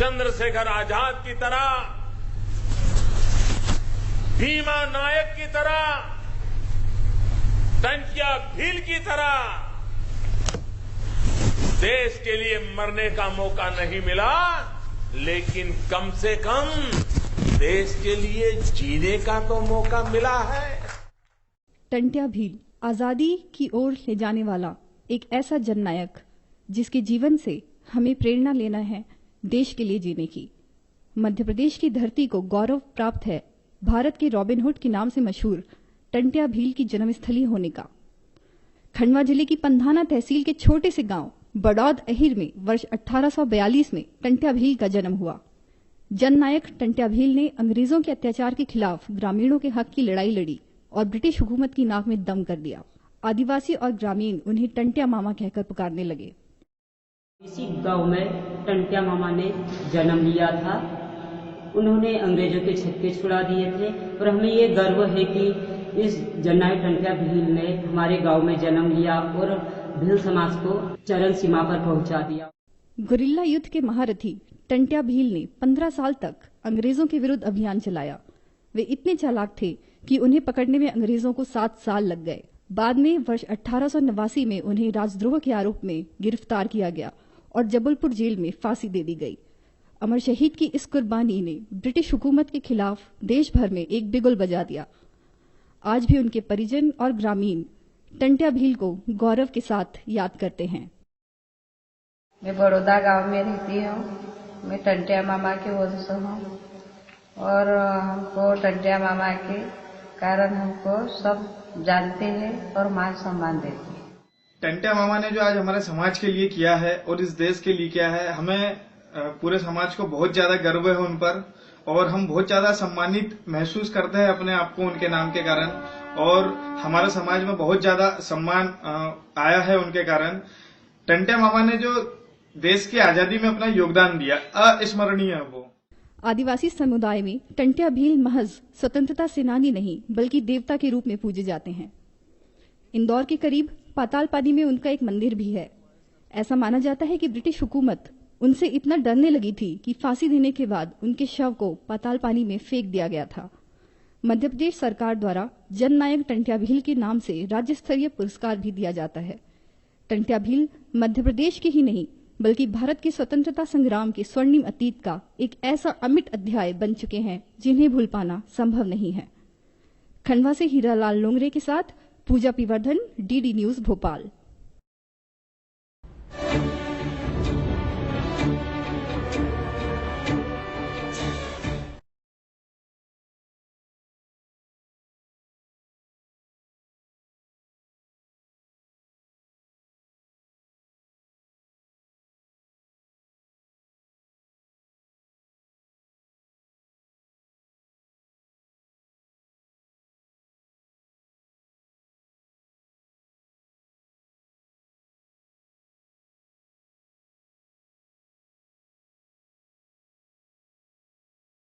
चंद्रशेखर आजाद की तरह, भीमा नायक की तरह, टंट्या भील की तरह देश के लिए मरने का मौका नहीं मिला, लेकिन कम से कम देश के लिए जीने का तो मौका मिला है। टंट्या भील आजादी की ओर ले जाने वाला एक ऐसा जननायक जिसके जीवन से हमें प्रेरणा लेना है देश के लिए जीने की। मध्य प्रदेश की धरती को गौरव प्राप्त है भारत के रॉबिन हुड के नाम से मशहूर टंट्या भील की जन्मस्थली होने का। खंडवा जिले की पंधाना तहसील के छोटे से गांव बड़ौद अहिर में वर्ष 1842 में टंट्या भील का जन्म हुआ। जननायक टंट्या भील ने अंग्रेजों के अत्याचार के खिलाफ ग्रामीणों के हक की लड़ाई लड़ी और ब्रिटिश हुकूमत की नाक में दम कर दिया। आदिवासी और ग्रामीण उन्हें टंट्या मामा कहकर पुकारने लगे। इसी गांव में टंट्या मामा ने जन्म लिया था। उन्होंने अंग्रेजों के छक्के छुड़ा दिए थे और हमें ये गर्व है कि इस जननायक टंट्या भील ने हमारे गांव में जन्म लिया और भील समाज को चरम सीमा पर पहुंचा दिया। गुरिल्ला युद्ध के महारथी टंट्या भील ने 15 साल तक अंग्रेजों के विरुद्ध अभियान चलाया। वे इतने चालाक थे कि उन्हें पकड़ने में अंग्रेजों को 7 साल लग गए। बाद में वर्ष 1889 में उन्हें राजद्रोह के आरोप में गिरफ्तार किया गया और जबलपुर जेल में फांसी दे दी गई। अमर शहीद की इस कुर्बानी ने ब्रिटिश हुकूमत के खिलाफ देश भर में एक बिगुल बजा दिया। आज भी उनके परिजन और ग्रामीण टंट्या भील को गौरव के साथ याद करते हैं। मैं बड़ौदा गांव में रहती हूँ। मैं टंट्या मामा के वंश हूँ और हमको टंट्या मामा के कारण हमको सब जानते हैं और मान सम्मान देते हैं। टंट्या मामा ने जो आज हमारे समाज के लिए किया है और इस देश के लिए किया है, हमें पूरे समाज को बहुत ज्यादा गर्व है उन पर और हम बहुत ज्यादा सम्मानित महसूस करते हैं अपने आप को उनके नाम के कारण और हमारे समाज में बहुत ज्यादा सम्मान आया है उनके कारण। टंट्या मामा ने जो देश की आजादी में अपना योगदान दिया अस्मरणीय है वो। आदिवासी समुदाय में टंट्या भील महज स्वतंत्रता सेनानी नहीं बल्कि देवता के रूप में पूजे जाते हैं। इंदौर के करीब पातालपानी में उनका एक मंदिर भी है। ऐसा माना जाता है कि ब्रिटिश हुकूमत उनसे इतना डरने लगी थी कि फांसी देने के बाद उनके शव को पातालपानी में फेंक दिया गया था। मध्य प्रदेश सरकार द्वारा जननायक टंट्या भील के नाम से राज्य स्तरीय पुरस्कार भी दिया जाता है। टंट्या भील मध्य प्रदेश के ही नहीं बल्कि भारत के स्वतंत्रता संग्राम के स्वर्णिम अतीत का एक ऐसा अमिट अध्याय बन चुके हैं जिन्हें भूल पाना संभव नहीं है। खंडवा से हीरालाल लोंगरे के साथ पूजा पीवर्धन, डीडी न्यूज भोपाल।